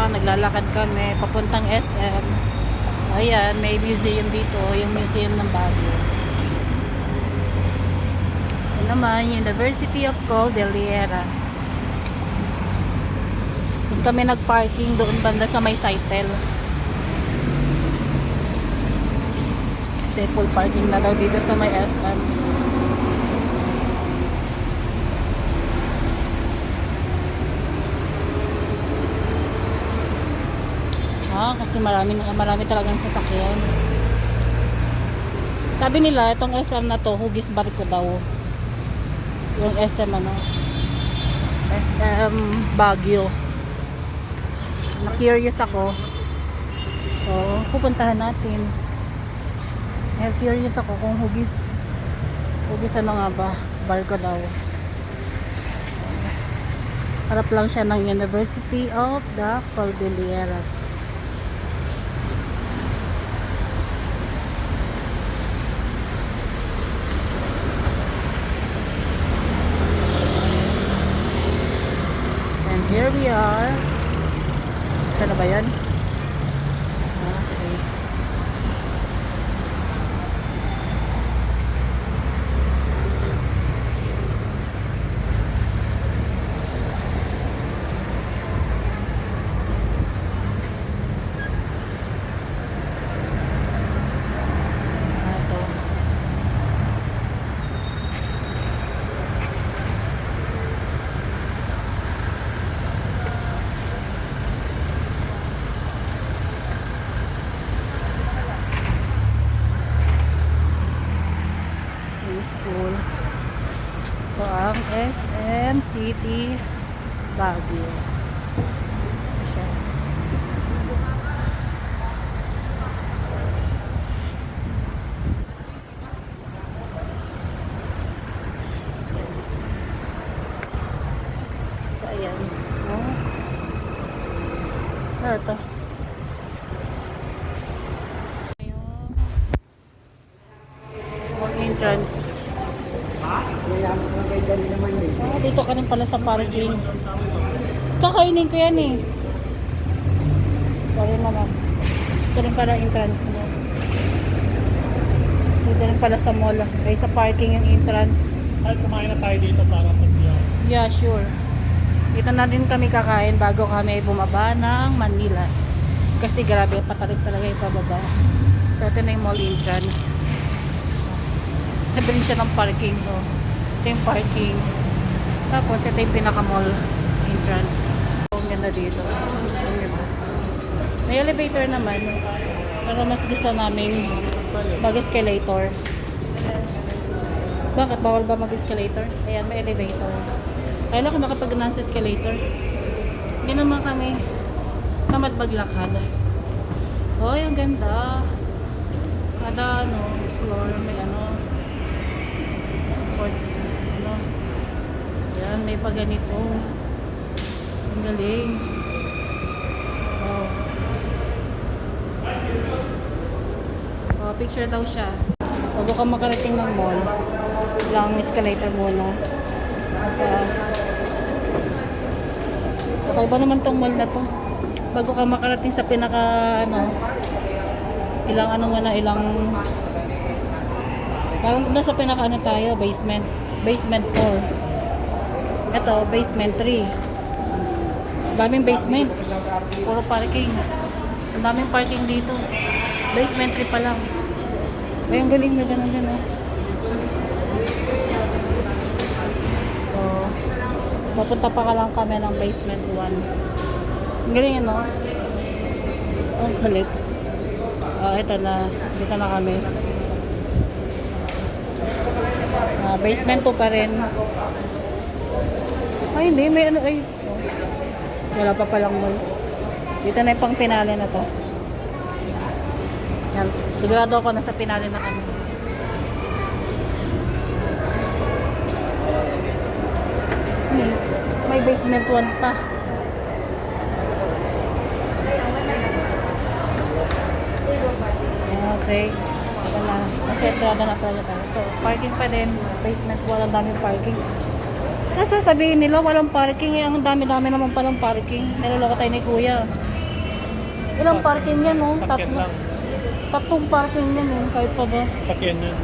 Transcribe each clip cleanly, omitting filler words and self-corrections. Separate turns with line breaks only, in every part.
naglalakad kami papuntang SM. Ayan, may museum dito, yung museum ng Baguio. Ito naman, University of Cordillera. Doon kami nag-parking doon banda sa may Saitel. Kasi full parking na daw dito sa may SM. Kasi marami talagang sasakyan. Sabi nila itong SM na to, hugis barko daw. Yung SM SM Baguio. Na-curious ako. So, pupuntahan natin. Curious ako kung hugis nga ba, barko daw. Harap lang siya ng University of the Cordilleras. Here we are. Ito na ba yan? Okay. Ito. School. Ito ang SM City Baguio. Ito siya. So ayan. Ito. Entrance. Dito ka rin pala sa parking. Kakainin ko yan eh. Sorry naman. Dito rin pala entrance niya. Dito rin pala sa mall. Ay sa parking yung entrance.
Ay, kumain na tayo dito para pag-iyaw.
Yeah, sure. Dito na din kami kakain bago kami bumaba ng Manila. Kasi grabe, patarik talaga yung pababa. So ito na yung mall entrance. Sabi rin siya ng parking. So, ito yung parking. Tapos, ito yung pinaka-mall entrance. Ang ganda dito. May elevator naman. Pero mas gusto namin mag-escalator. Bakit? Bawal ba mag-escalator? Ayan, may elevator. Kaya ko makapag-nasa escalator. Hindi naman kami tamad maglakad. Oh, ang ganda. Kada floor may yan, may pa ganito. Ang galing. Picture daw siya. Bago ka makarating ng mall, lang escalator muna. Kasi okay ba naman tong mall na to? Bago ka makarating sa pinaka parang nasa pinaka tayo, basement 4. Ito, basement 3. Daming basement. Puro parking. Ang daming parking dito. Basement 3 pa lang. Ay, ang galing. May ganun din, So, papunta pa ka lang kami ng basement 1. Ang galing, Ang kulit. Ito na. Dito na kami. Basement 2 pa rin. Ay, hindi. May wala pa palang mall. Dito na yung pang pinali na to. Yan. Sigurado ako nasa pinali na kami. May basement 1 pa. Okay. Ito na. Kasi entrada na talaga tayo. Ito, parking pa din. Basement 1, ang daming parking. Kasi sabihin nila walang parking, ang dami-dami naman palang parking. Niloloko tayo ni Kuya. Ilang parking yan, oh?
Sakyan lang.
Tatlong parking yan, oh. Kahit pa ba?
Sakyan yan.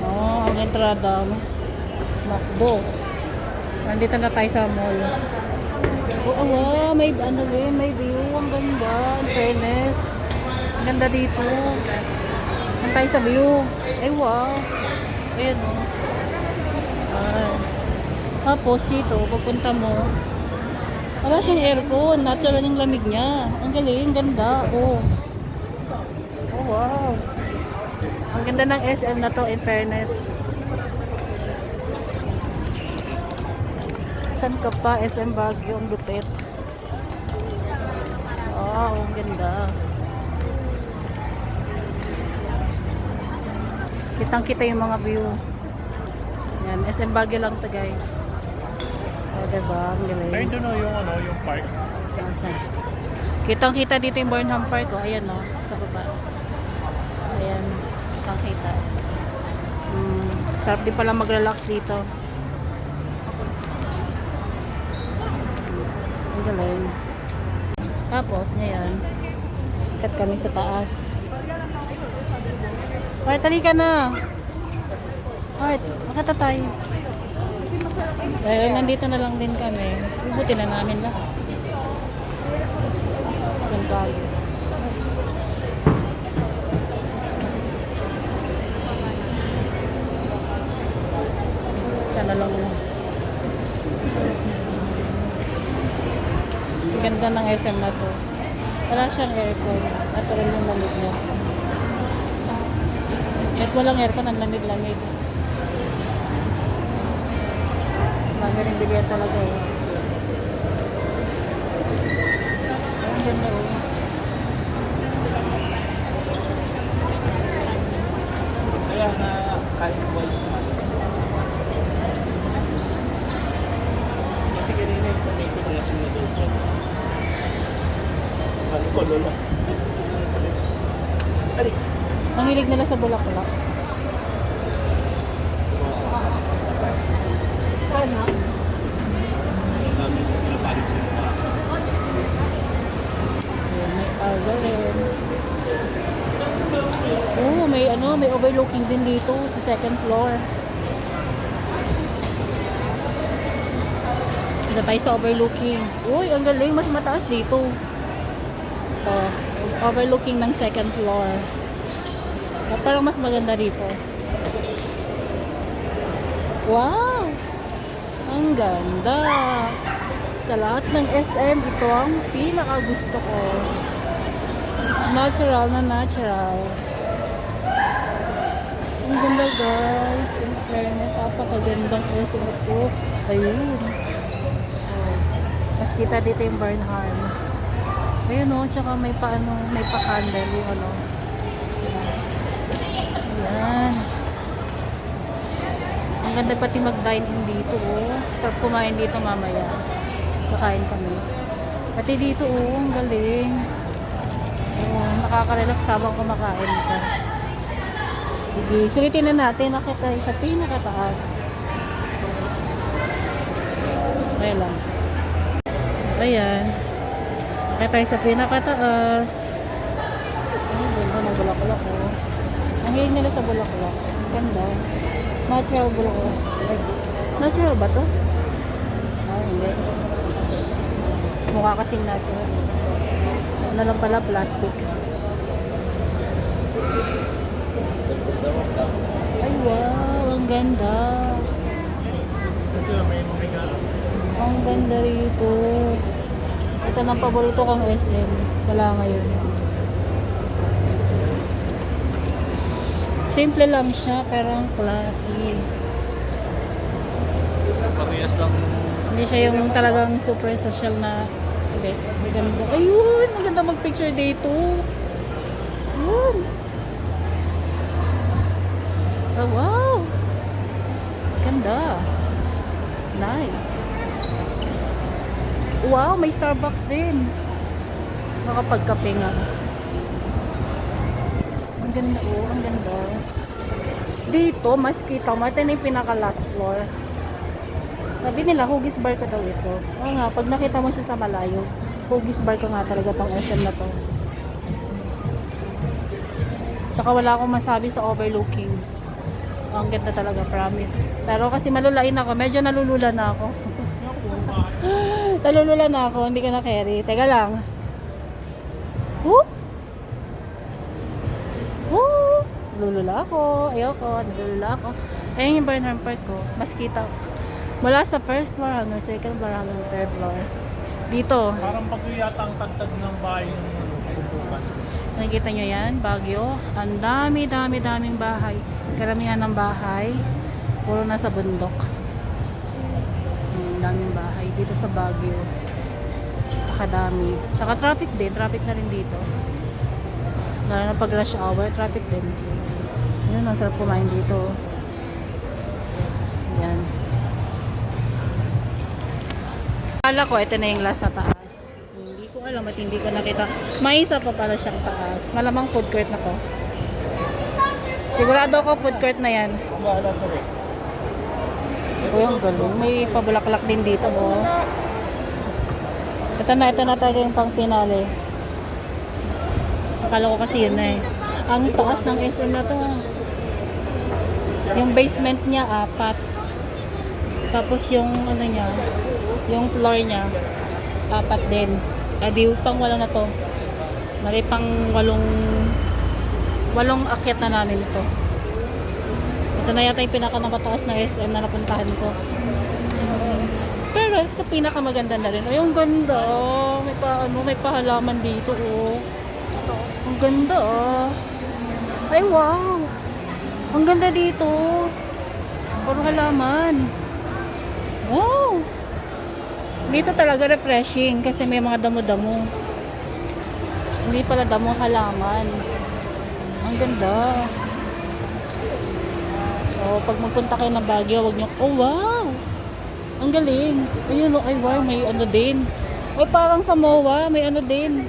Oh, ang entrada, ano? Macdo. Nandito na tayo sa mall. Oh, wow, may ano rin, may view. Ang ganda, in fairness. Ang ganda dito. Ang tayo sa view. Ay, wow. Ayan, oh. Ah. Tapos dito, papunta mo. Wala siyang aircon. Natural yung lamig niya. Ang galing, ganda. Oh. Oh, wow. Ang ganda ng SM na to, in fairness. San ka pa? SM Baguio, ang lupit. Wow, ang ganda. Kitang-kita yung mga view. Yan, SM Baguio lang to, guys. O, diba? Ang galing.
Ayun doon oh, yung ano, yung park.
Asan? Kitang-kita dito yung Burnham Park, oh. Ayan, oh, sa baba. Ayan, kitang-kita. Sarap din pala mag-relax dito. Ang galing. Tapos, ngayon, set kami sa taas. Alright, tali ka na. Alright, makata tayo. Dahil nandito na lang din kami. Ibuti na namin lahat. Isang bago. Sana lang mo. Ganda ng SM na to. Wala siyang aircon. Natural yung lamig niya. Kahit walang aircon, ang lamig-lamig. Marami rin bilihan talaga. Oh. Ang ganda, oh.
Kaya na kahit white mask. Kasi kanina yung tomato dressing na doon dyan. Ano ko, lolo? Ari.
Nangilig nila sa bulaklak. Ano?
Namin pinapalit sila.
Ayan, may alga rin. Oh, may ano, may overlooking din dito sa second floor. Dito tayo sa overlooking. Uy, ang galing, mas mataas dito. Ito, overlooking ng second floor. At parang mas maganda dito. Wow! Ang ganda! Sa lahat ng SM, ito ang pinakagusto ko. Natural na natural. Ang ganda, guys. In fairness, napakagandang SM ito. Ayun. Oh. Mas kita dito yung Burnham. Ayun, oh, tsaka may paano, may pa-candle yung ano. Ayan. Ang ganda pati mag-dine-in dito, oh. Sarap kumain dito mamaya. Kakain kami. Pati dito, oh, ang galing. Oh, nakaka-relax habang kumakain ka. Sige, sulitin na natin. Nakit tayo sa pinakataas. Ayan lang. Ayan. Nakit tayo sa pinakataas. Ang ganda ng bulaklak, oh. Ang hilig nila sa bulaklak. Ang ganda. Natural bulaklak. Natural ba to? Ah, hindi. Mukha kasing natural. Ano lang pala, plastic. Ay, wow. Ang ganda.
Ito may mga
Ang ganda rito. Ito ng paborito kong SM. Wala ngayon. Simple lang siya, pero ang classy.
parehas lang.
Hindi siya yung talagang super social na. Hindi. Maganda. Ayun! Maganda mag-picture dito. Ayun. Oh, wow! Ganda. Nice. Wow! May Starbucks din. Makapagkape nga. Ang ganda, oh. Ang ganda. Dito, mas kita mo. Ito na yung pinaka last floor. Sabi nila, Huggies Bar ka daw ito. Oo nga, pag nakita mo siya sa malayo, Huggies Bar ka nga talaga tong SM na to. Saka wala akong masabi sa overlooking. Ang ganda talaga, promise. Pero kasi malulain ako, medyo nalulula na ako. Nalulula na ako, hindi ka na carry. Teka lang. Whoop! Woo! Nalulula ako. Ayoko, nalulula ako. Ayun yung Burnham Park ko. Mas kita. Mula sa first floor hanggang second floor hanggang third floor. Dito.
Parang Baguio yata ang kantad ng bahay ng Bumbukan.
Nakikita nyo yan, Baguio. Ang daming bahay. Karamihan ng bahay, puro nasa bundok. Ang daming bahay dito sa Baguio. Nakadami. Tsaka traffic din. Traffic na rin dito. Lalo na pag rush hour, traffic din. Yun, ang sarap kumain dito. Yan. Akala ko, ito na yung last na taas. Hindi ko alam at hindi ko nakita. May isa pa pala siyang taas. Malamang food court na to. Sigurado ako food court na yan.
Bahala sa rin.
O yung galing. May pabulaklak din dito. Oh. Ito na talaga yung pang pinali. Akala ko kasi yun na eh. Ang taas ng SM na to. Yung basement niya, 4. Tapos yung ano niya, yung floor niya, 4 din. Di pang 8 na to. Mali pang 8 akyat na namin ito. Ito na yata yung pinakamataas na SM na napuntahan ko. Pero sa pinakamaganda na rin. Ay, ang ganda. May pahalaman dito. Oh. Ang ganda. Ay, wow. Ang ganda dito. Puro halaman. Wow. Dito talaga refreshing kasi may mga damo-damo. Hindi pala damo, halaman. Ang ganda. Oh, pag magpunta kayo ng Baguio, wag niyo, oh wow. Ang galing. Ayun, oh, ay wow, may ano din. Ay parang sa MOA, may ano din.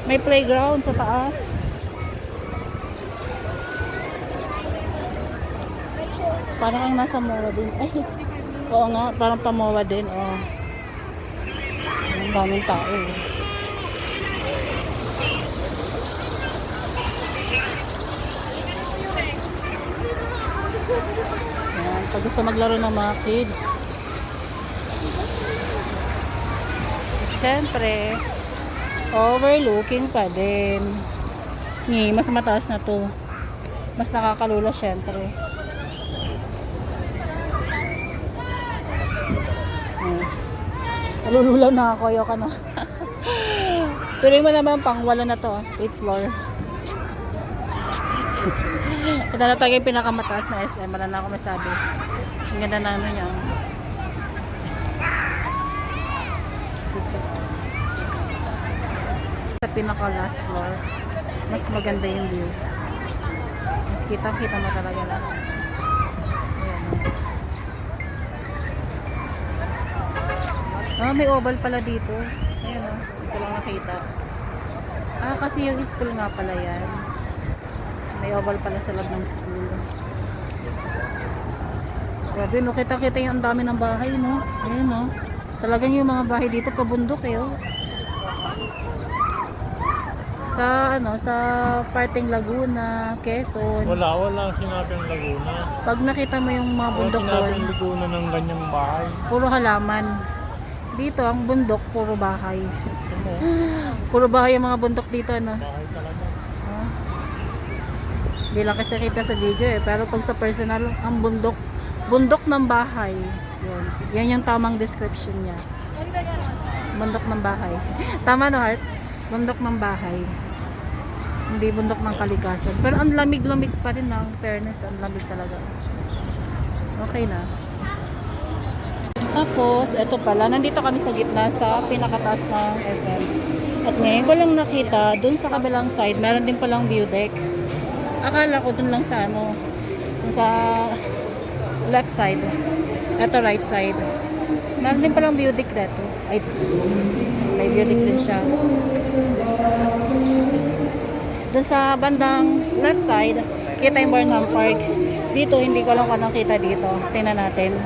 May playground sa taas. Parang ang nasa MOA din. Ay, oo nga, parang pa MOA din. Oh. Ang daming tao. Ayan, pag gusto maglaro ng mga kids. Siyempre, overlooking pa din. Mas mataas na to. Mas nakakalula siyempre. Nalululaw na ako, ayoko na. Tuloy mo naman, pang 8 na to, 8th floor. Ito na talaga yung pinakamataas na SM, wala na ako masabi. Ang ganda na ano niya. Sa pinaka last floor, mas maganda yung view. Mas kita-kita mo talaga na. Ah, may oval pala dito. Ayan o. Hindi ko lang nakita. Ah, kasi yung school nga pala yan. May oval pala sa loob ng school. Grabe, no? Kita-kita yung ang dami ng bahay, no? Ayan, no? Talagang yung mga bahay dito, pabundok, eh, oh. Sa parting Laguna, Quezon.
Wala sinabing Laguna.
Pag nakita mo yung mga bundok
Wala
doon,
sinabing Laguna ng ganyang bahay.
puro halaman. Dito, ang bundok, puro bahay. Puro bahay yung mga bundok dito, no?
Bahay talaga.
Hindi lang kasi kita sa video, eh. Pero pag sa personal, ang bundok ng bahay. Yan yung tamang description niya. Bundok ng bahay. Tama, no, Heart? Bundok ng bahay. Hindi bundok ng kalikasan. Pero ang lamig-lamig pa rin, ng fairness. Ang lamig talaga. Okay na. Tapos, eto pala, nandito kami sa gitna sa pinakataas ng SM. At ngayon ko lang nakita, dun sa kabilang side, meron din palang view deck. Akala ko dun lang sa ano, sa left side. Eto right side. Meron din palang view deck dito. Ay, may view deck din siya. Dun sa bandang left side, kita yung Burnham Park. Dito, hindi ko lang kung anong kita dito. Tingnan natin.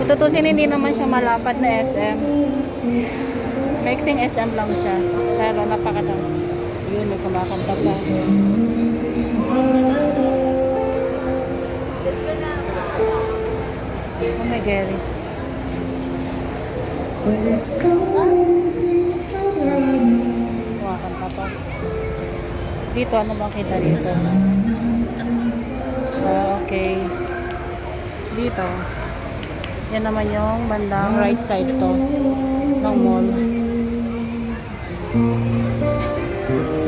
Kung tutusin, hindi naman siya malapad na SM. Mixing SM lang siya. Pero napakataas. Yun, may kumakanta pa. Oh my goodness. Kumakanta pa. Dito, ano bang kita dito? Okay. Dito. Yan naman yung bandang right side to ng mall.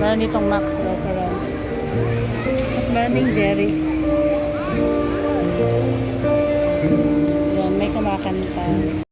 Meron ditong Max Restaurant. Mas meron ding Jerry's. Yan, may kumakanta.